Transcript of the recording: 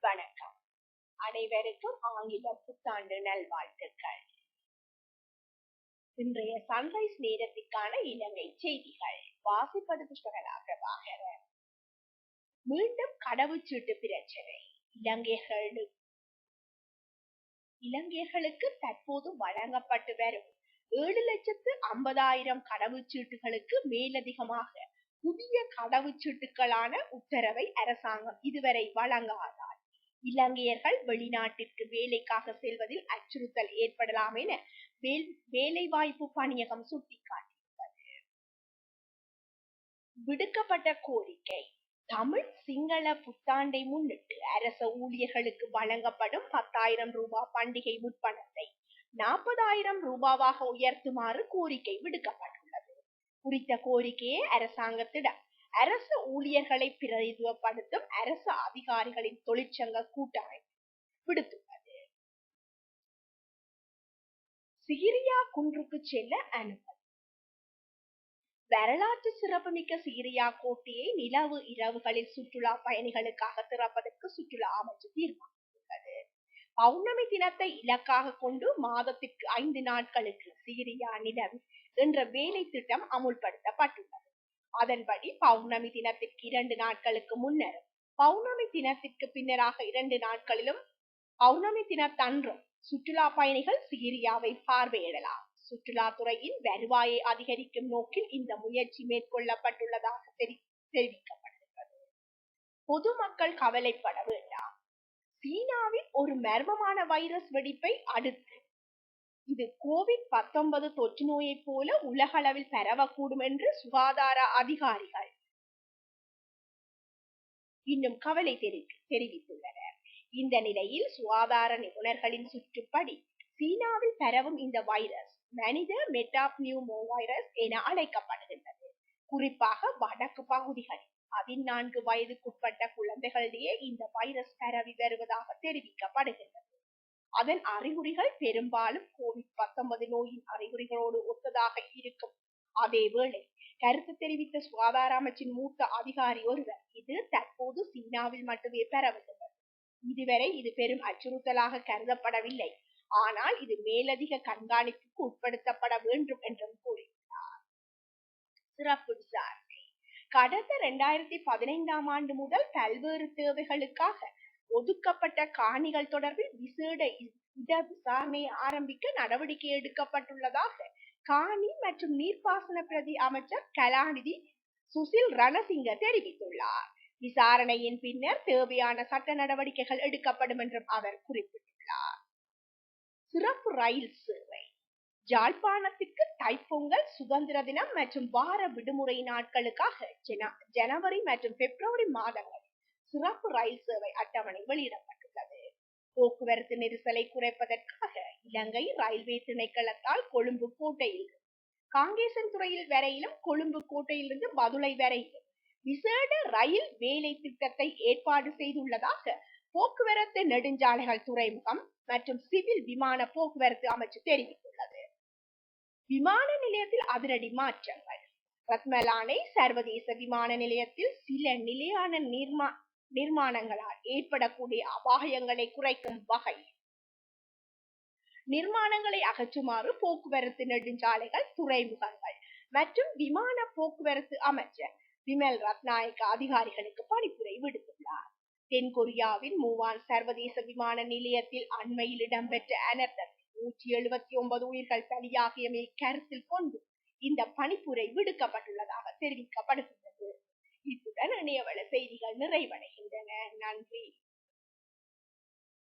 வணக்கம். அனைவருக்கும் ஆங்கில புத்தாண்டு நல்வாழ்த்துக்கள். இன்றைய சன்ரைஸ் நேரத்திற்கான இலங்கை செய்திகள் வாசிப்பது புஷ்பகலா பிரபாகரன். மீண்டும் கடவுச்சீட்டு பிரச்சனை. இலங்கையர்களுக்கு தற்போது வழங்கப்பட்டு வரும் 7,50,000 கடவுச்சீட்டுகளுக்கு மேலதிகமாக புதிய கடவுச்சீட்டுகளான உத்தரவை அரசாங்கம் இதுவரை வழங்காதால் இலங்கையர்கள் வெளிநாட்டிற்கு வேலைக்காக செல்வதில் அச்சுறுத்தல் ஏற்படலாம் என வேலைவாய்ப்பு பணியகம் சுட்டிக்காட்டியுள்ளது. விடுக்கப்பட்ட கோரிக்கை. தமிழ் சிங்கள புத்தாண்டை முன்னிட்டு அரச ஊழியர்களுக்கு வழங்கப்படும் 10,000 ரூபாய் பண்டிகை முற்பணத்தை 40,000 ரூபாவாக உயர்த்துமாறு கோரிக்கை விடுக்கப்பட்டுள்ளது. குறித்த கோரிக்கையை அரசாங்கத்திடம் அரச ஊழியர்களை பிரதிநிதித்துவப்படுத்தும் அரசு அதிகாரிகளின் தொழிற்சங்க கூட்டமைப்பு விடுத்துள்ளது. சிரியா குன்றுக்கு செல்ல அனுமதி. வரலாற்று சிறப்புமிக்க சிரியா கோட்டையை நிலவு இரவுகளில் சுற்றுலா பயணிகளுக்காக திறப்பதற்கு சுற்றுலா அமைச்சு தீர்மானித்துள்ளது. பௌர்ணமி தினத்தை இலக்காக கொண்டு மாதத்திற்கு 5 நாட்களுக்கு சிரியா நிலவு என்ற வேலை திட்டம் அமுல்படுத்தப்பட்டுள்ளது. அதன்படி பௌர்ணமி தினத்திற்கு 2 நாட்களுக்கு முன்னரும் பௌர்ணமி தினத்திற்கு பின்னராக 2 நாட்களிலும் பௌர்ணமி தினத்தன்றும் சுற்றுலா பயணிகள் சிரியாவை பார்வையிடலாம். சுற்றுலாத்துறையின் வருவாயை அதிகரிக்கும் நோக்கில் இந்த முயற்சி மேற்கொள்ளப்பட்டுள்ளதாக தெரிவிக்கப்பட்டுள்ளது. பொதுமக்கள் கவலைப்பட வேண்டாம். சீனாவில் ஒரு மர்மமான வைரஸ் வெடிப்பை அடுத்து இது COVID-19 தொற்று நோயை போல உலகளவில் பரவக்கூடும் என்று சுகாதார அதிகாரிகள் இன்னும் கவலை தெரிவித்துள்ளனர். இந்த நிலையில் சுகாதார நிபுணர்களின் சுற்றுப்படி சீனாவில் பரவும் இந்த வைரஸ் மனித மெட்டாப்னியூமோ வைரஸ் என அழைக்கப்படுகின்றது. குறிப்பாக வடக்கு பகுதிகளில் 14 வயதுக்குட்பட்ட குழந்தைகளிடையே இந்த வைரஸ் பரவி வருவதாக தெரிவிக்கப்படுகின்றது. அதன் அறிகுறிகள் பெரும்பாலும் COVID-19 நோயின் அறிகுறிகளோடு ஒத்ததாக இருக்கும். அதேவேளை கருத்து தெரிவித்த சுகாதார அமைச்சின் மூத்த அதிகாரி ஒருவர் இது தற்போது சீனாவில் மட்டுமே பரவுகின்றது. இதுவரை இது பெரும் அச்சுறுத்தலாக கருதப்படவில்லை. ஆனால் இது மேலதிக கண்காணிப்புக்கு உட்படுத்தப்பட வேண்டும் என்றும் கூறினார். சிறப்பு விசாரணை. கடந்த 2015 ஆண்டு முதல் பல்வேறு தேவைகளுக்காக ஒதுக்கப்பட்ட காணிகள் தொடர்பில் விசேட விசாரணையை ஆரம்பிக்க நடவடிக்கை எடுக்கப்பட்டுள்ளதாக காணி மற்றும் நீர்ப்பாசன பிரதி அமைச்சர் கலாநிதி சுசில் ரணசிங்க தெரிவித்துள்ளார். விசாரணையின் பின்னர் தேவையான சட்ட நடவடிக்கைகள் எடுக்கப்படும் என்றும் அவர் குறிப்பிட்டுள்ளார். சிறப்பு ரயில் சேவை. யாழ்ப்பாணத்திற்கு தைப்பொங்கல், சுதந்திர தினம் மற்றும் வார விடுமுறை நாட்களுக்காக ஜனவரி மற்றும் பிப்ரவரி மாதங்களில் சிறப்பு ரயில் சேவை அட்டவணை வெளியிடப்பட்டுள்ளது. போக்குவரத்து நெரிசலை குறைப்பதற்காக இலங்கை ரயில்வே திணைக்களத்தால் கொழும்பு கோட்டையில் காங்கேசன்துறையில் வரையிலும் கொழும்பு கோட்டையிலிருந்து பதுளை வரையிலும் விசேட ரயில் வேலை திட்டத்தை ஏற்பாடு செய்துள்ளதாக போக்குவரத்து நெடுஞ்சாலைகள் துறைமுகம் மற்றும் சிவில் விமான போக்குவரத்து அமைச்சு தெரிவித்துள்ளது. விமான நிலையத்தில் அதிரடி மாற்றங்கள். ரத்மலானை சர்வதேச விமான நிலையத்தில் சில நிலையான நிர்மாணங்களால் ஏற்படக்கூடிய அபாயங்களை குறைக்கும் வகையில் நிர்மாணங்களை அகற்றுமாறு போக்குவரத்து நெடுஞ்சாலைகள் துறைமுகங்கள் மற்றும் விமான போக்குவரத்து அமைச்சர் விமல் ரத்நாயக்க அதிகாரிகளுக்கு பணிப்புரை விடுத்துள்ளார். தென்கொரியாவின் மூவான் சர்வதேச விமான நிலையத்தில் அண்மையில் இடம்பெற்ற அனர்த்தத்தில் 179 உயிர்கள் பலியாகியமை கருத்தில் கொண்டு இந்த பணிப்புரை விடுக்கப்பட்டுள்ளதாக தெரிவிக்கப்படுகின்றது. இத்துடன் இணையவள செய்திகள் நிறைவடைகின்றன. நன்றி.